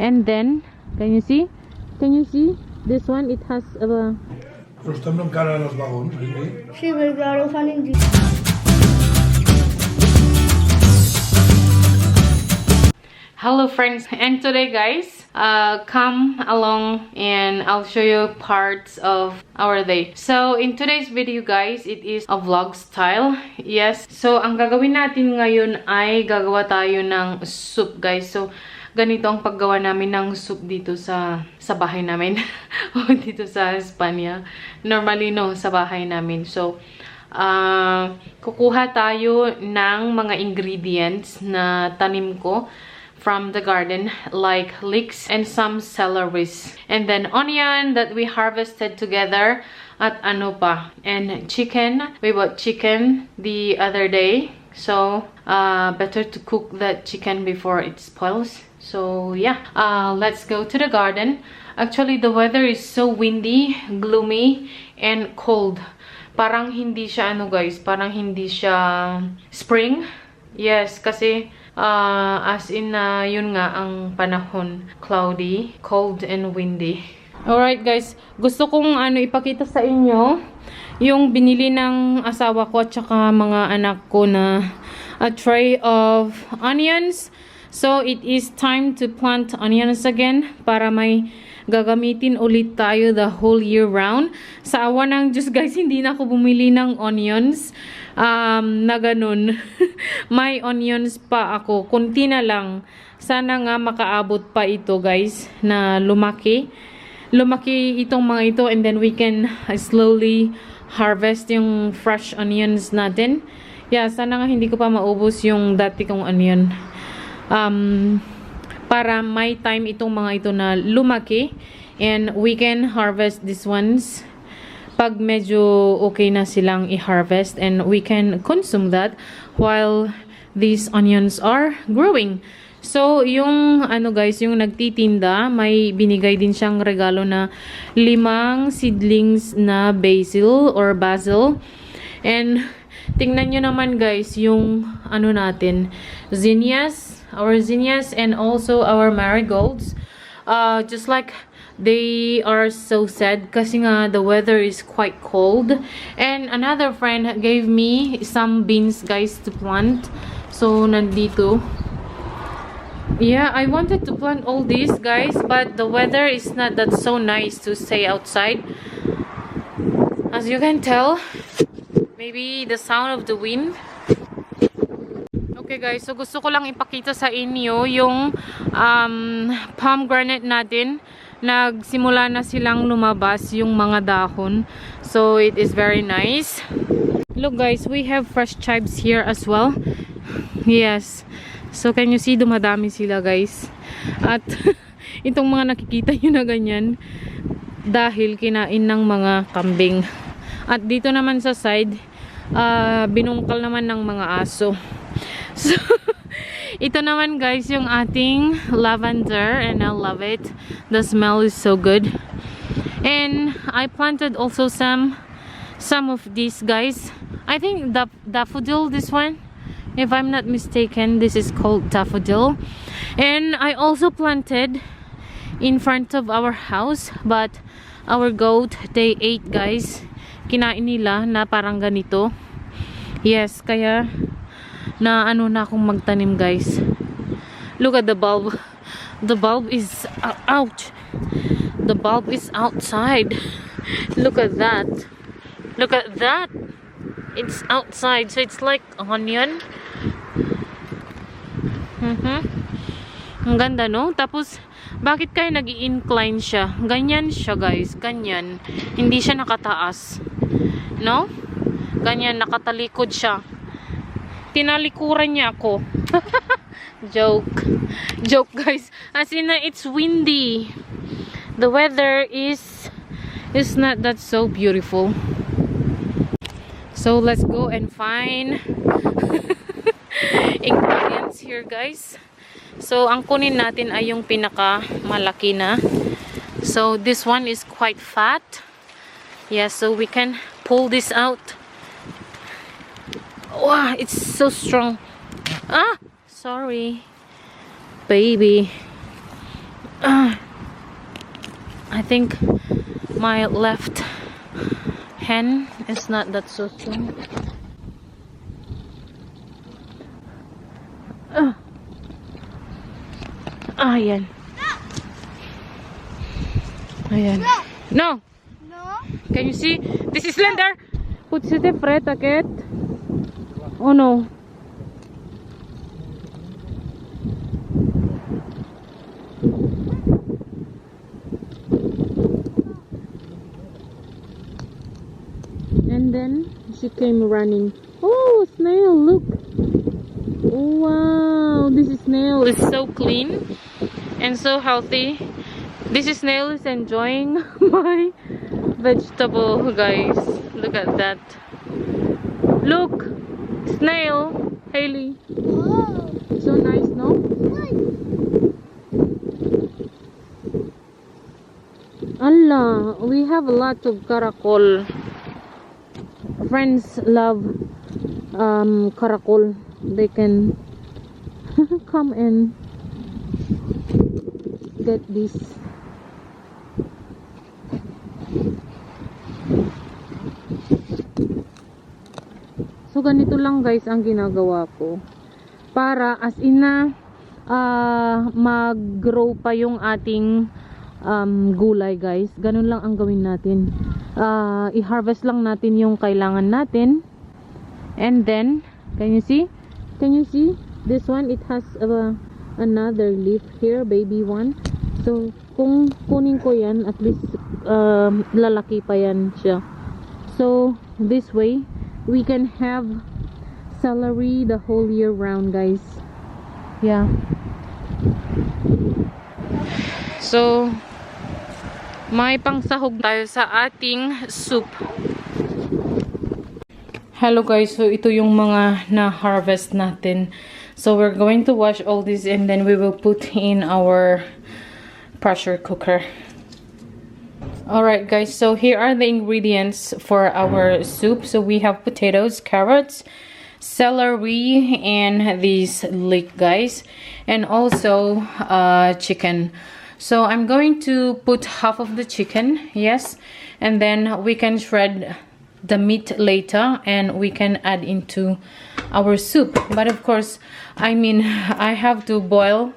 And then, can you see? Can you see? This one, it has a... Pero están no cara los vagones, ¿sí? Sí, pero claro, salen. Hello friends, and today guys, come along and I'll show you parts of our day. So in today's video guys, it is a vlog style. Yes, so ang gagawin natin ngayon ay gagawa tayo ng soup guys. So ganito ang paggawa namin ng soup dito sa bahay namin. O dito sa Espanya. Normally no, sa bahay namin. So kukuha tayo ng mga ingredients na tanim ko from the garden, like leeks and some celeries, and then onion that we harvested together, at ano pa, and chicken. We bought chicken the other day, so better to cook that chicken before it spoils. So yeah, let's go to the garden. Actually the weather is so windy, gloomy, and cold. Parang hindi siya ano guys, parang hindi siya spring. Yes, kasi as in yun nga ang panahon, cloudy, cold and windy. Alright guys, gusto kong ipakita sa inyo yung binili ng asawa ko at saka mga anak ko na a tray of onions. So it is time to plant onions again para may gagamitin ulit tayo the whole year round. Sa awa ng Diyos guys, hindi na ako bumili ng onions na ganun. May onions pa ako, kunti na lang. Sana nga makaabot pa ito guys, na lumaki itong mga ito, and then we can slowly harvest yung fresh onions natin. Yeah, sana nga hindi ko pa maubos yung dati kong onion. Para may time itong mga ito na lumaki, and we can harvest these ones pag medyo okay na silang i-harvest, and we can consume that while these onions are growing. So yung guys, yung nagtitinda, may binigay din siyang regalo na 5 seedlings na basil, and tingnan nyo naman guys yung natin, zinnias, our zinnias, and also our marigolds. Just like they are so sad kasi nga the weather is quite cold. And another friend gave me some beans guys to plant. So nandito. Yeah, I wanted to plant all these guys, but the weather is not that so nice to stay outside. As you can tell, maybe the sound of the wind. Okay guys, so gusto ko lang ipakita sa inyo yung pomegranate natin. Nagsimula na silang lumabas yung mga dahon. So it is very nice. Look guys, we have fresh chives here as well. Yes. So can you see, dumadami sila guys. At itong mga nakikita nyo na ganyan, dahil kinain ng mga kambing. At dito naman sa side, binungkal naman ng mga aso. So ito naman guys yung ating lavender, and I love it. The smell is so good. And I planted also some of these guys. I think the daffodil, this one, if I'm not mistaken, this is called daffodil. And I also planted in front of our house, but our goat, they ate guys. Kinain nila na parang ganito. Yes, kaya na na akong magtanim guys. Look at the bulb. The bulb is out. The bulb is outside. Look at that. Look at that. It's outside. So it's like onion. Ang ganda no? Tapos bakit kaya nag-i-incline siya? Ganyan siya guys. Ganyan. Hindi siya nakataas. No? Ganyan, nakatalikod siya. Tinalikuran niya ako. Joke guys. As in it's windy. The weather is not that so beautiful. So let's go and find ingredients here guys. So ang kunin natin ay yung pinaka malaki na. So this one is quite fat. Yeah, so we can pull this out. Wow, it's so strong. Ah, sorry, baby. I think my left hand is not that so strong. Ayan. Ayan. No! No? Can you see? This is slender! Put it fret, akit. Oh no. And then she came running. Oh, snail, look. Wow, this snail is so clean and so healthy. This snail is enjoying my vegetable, guys. Look at that. Look, snail, Haley. Oh. So nice, no? Allah, we have a lot of caracol. Friends love caracol. They can come and get this. So ganito lang guys ang ginagawa ko para as in na mag-grow pa yung ating gulay guys. Ganun lang ang gawin natin. I-harvest lang natin yung kailangan natin. And then, can you see? Can you see? This one, it has another leaf here, baby one. So, kung kunin ko yan, at least lalaki pa yan siya. So, this way, we can have celery the whole year round, guys. Yeah. So, may pangsahog tayo sa ating soup. Hello guys, so ito yung mga na-harvest natin. So we're going to wash all this and then we will put in our pressure cooker. Alright guys, so here are the ingredients for our soup. So we have potatoes, carrots, celery, and this leek guys. And also chicken. So I'm going to put half of the chicken, yes. And then we can shred the meat later and we can add into our soup. But of course, I mean, I have to boil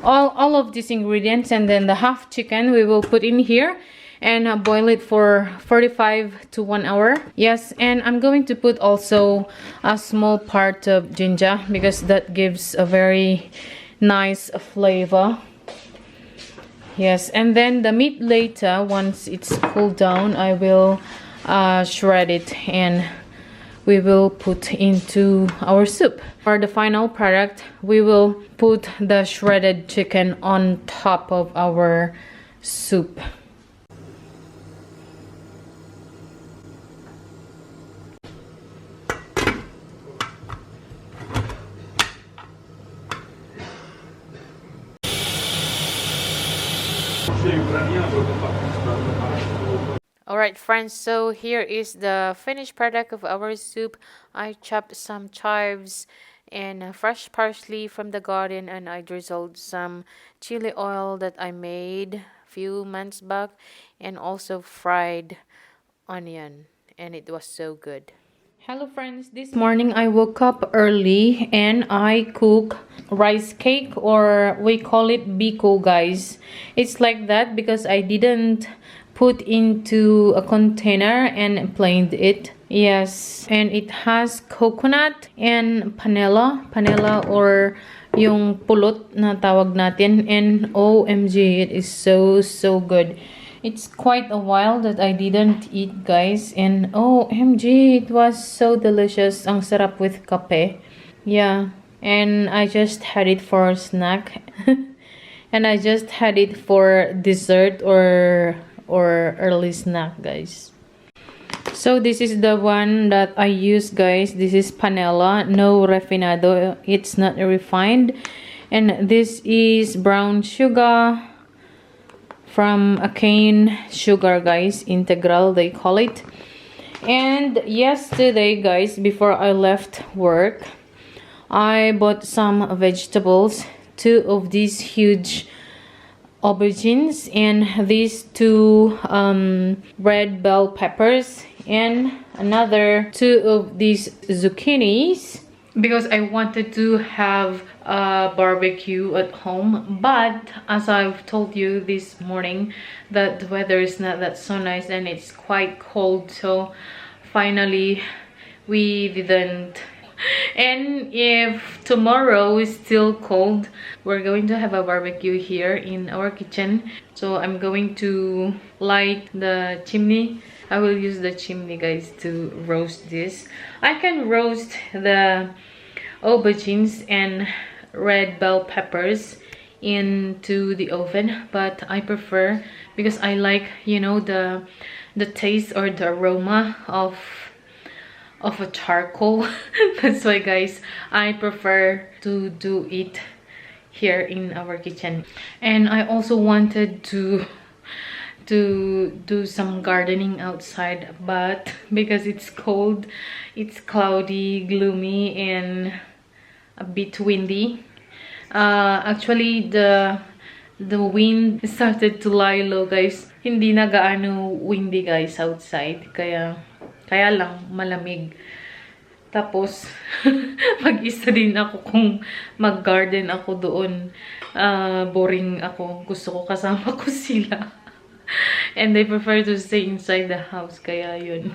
all of these ingredients, and then the half chicken we will put in here and boil it for 45 to 1 hour. Yes, and I'm going to put also a small part of ginger because that gives a very nice flavor. Yes, and then the meat later, once it's cooled down, I will shred it and we will put into our soup. For the final product, we will put the shredded chicken on top of our soup. Alright friends, so here is the finished product of our soup. I chopped some chives and fresh parsley from the garden, and I drizzled some chili oil that I made a few months back, and also fried onion, and it was so good. Hello friends, this morning I woke up early and I cook rice cake, or we call it biko guys. It's like that because I didn't put into a container and plained it. Yes, and it has coconut and panela or yung pulot na tawag natin, and OMG, it is so good. It's quite a while that I didn't eat guys, and OMG, it was so delicious. Ang sarap with kape. Yeah, and I just had it for a snack and I just had it for dessert or early snack guys. So this is the one that I use guys. This is panela, no refinado, it's not refined. And this is brown sugar from a cane sugar guys, integral they call it. And yesterday guys, before I left work, I bought some vegetables, 2 of these huge aubergines and these two red bell peppers and another two of these zucchinis because I wanted to have a barbecue at home. But as I've told you this morning, that the weather is not that so nice and it's quite cold, so finally we didn't. And if tomorrow is still cold, we're going to have a barbecue here in our kitchen. So I'm going to light the chimney. I will use the chimney, guys, to roast this. I can roast the aubergines and red bell peppers into the oven, but I prefer, because I like, you know, the taste or the aroma of a charcoal. That's why, guys, I prefer to do it here in our kitchen. And I also wanted to do some gardening outside, but because it's cold, it's cloudy, gloomy, and a bit windy. Actually, the wind started to lie low, guys. Hindi na gaano windy, guys, outside, kaya lang malamig. Tapos mag-isa din ako kung mag-garden ako doon. Boring ako. Gusto ko kasama ko sila. And they prefer to stay inside the house. Kaya yun.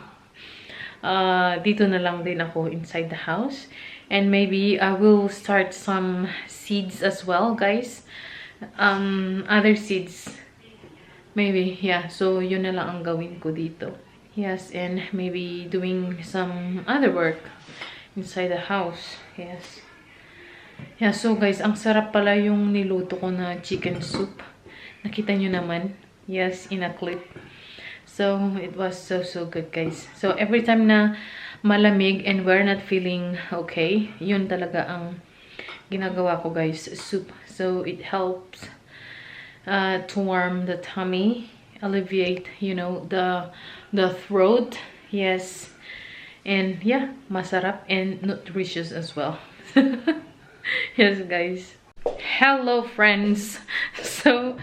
Dito na lang din ako inside the house. And maybe I will start some seeds as well, guys. Other seeds. Maybe, yeah. So yun na lang ang gawin ko dito. Yes, and maybe doing some other work inside the house. Yes. Yeah, so guys, ang sarap pala yung niluto ko na chicken soup. Nakita nyo naman. Yes, in a clip. So, it was so good, guys. So, every time na malamig and we're not feeling okay, yun talaga ang ginagawa ko, guys, soup. So, it helps to warm the tummy, alleviate, you know, the throat. Yes, and yeah, masarap and nutritious as well. Yes, guys. Hello, friends. So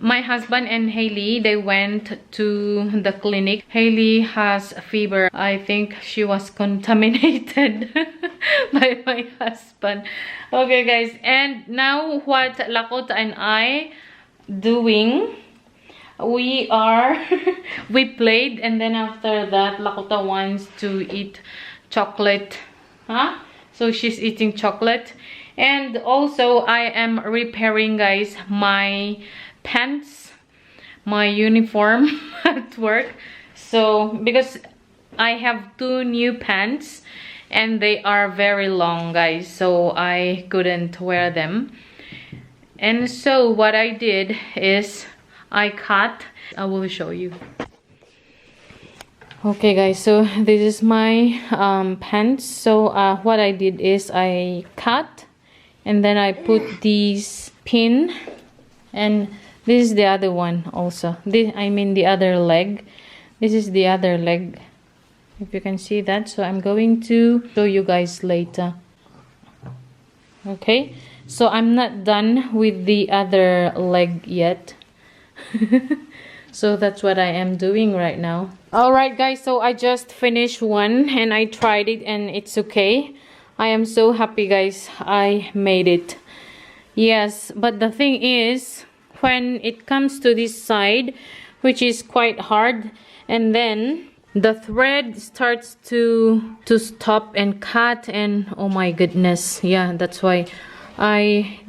my husband and Hailey, they went to the clinic. Hailey has a fever. I think she was contaminated by my husband. Okay, guys, and now what Lakota and I doing, we played, and then after that Lakota wants to eat chocolate, so she's eating chocolate. And also I am repairing, guys, my pants, my uniform at work. So because I have two new pants and they are very long, guys, so I couldn't wear them. And so what I did is I will show you. Okay, guys, so this is my pants. So what I did is I cut, and then I put these pin, and this is the other one also. I mean the other leg. This is the other leg, if you can see that. So I'm going to show you guys later. Okay, so I'm not done with the other leg yet. So that's what I am doing right now. Alright, guys, so I just finished one and I tried it and it's okay. I am so happy, guys, I made it. Yes, but the thing is, when it comes to this side, which is quite hard, and then the thread starts to stop and cut, and oh my goodness, yeah, that's why I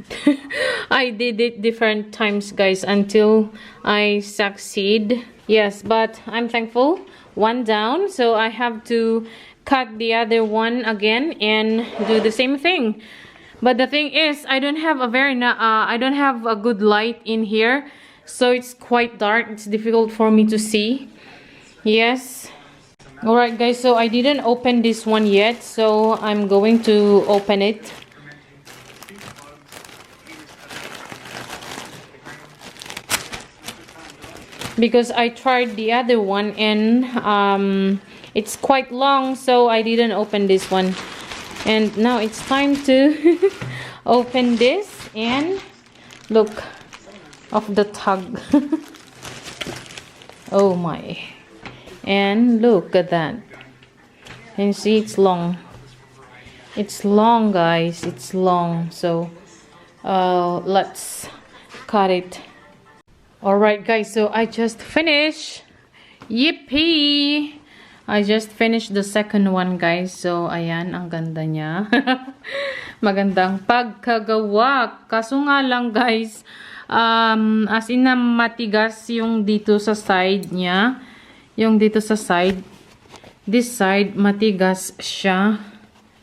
I did it different times, guys, until I succeed. Yes, but I'm thankful. One down, so I have to cut the other one again and do the same thing. But the thing is, I don't have a good light in here, so it's quite dark. It's difficult for me to see. Yes. Alright, guys, so I didn't open this one yet, so I'm going to open it. Because I tried the other one and it's quite long, so I didn't open this one. And now it's time to open this, and look, of the tug. Oh my. And look at that. And see, it's long. It's long, guys. It's long. So let's cut it. Alright, guys. So I just finished. Yippee! I just finished the second one, guys. So ayan, ang ganda niya. Magandang pagkagawa. Kaso nga lang, guys, as in na matigas yung dito sa side niya. Yung dito sa side. This side, matigas siya.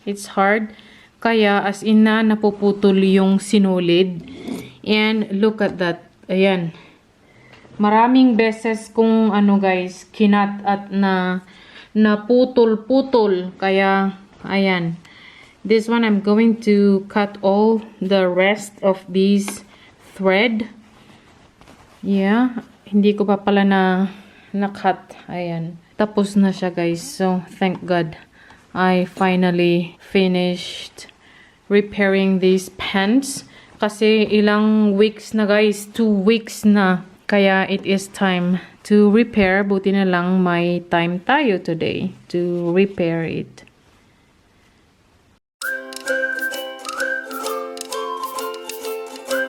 It's hard. Kaya as in na napuputol yung sinulid. And look at that. Ayan. Maraming beses kung ano, guys, kinat at na putol-putol. Kaya ayan. This one I'm going to cut all the rest of these thread. Yeah, hindi ko pa pala na-cut. Ayan. Tapos na siya, guys. So, thank God. I finally finished repairing these pants. Kasi ilang weeks na, guys. 2 weeks na. Kaya it is time to repair. Buti na lang may time tayo today to repair it.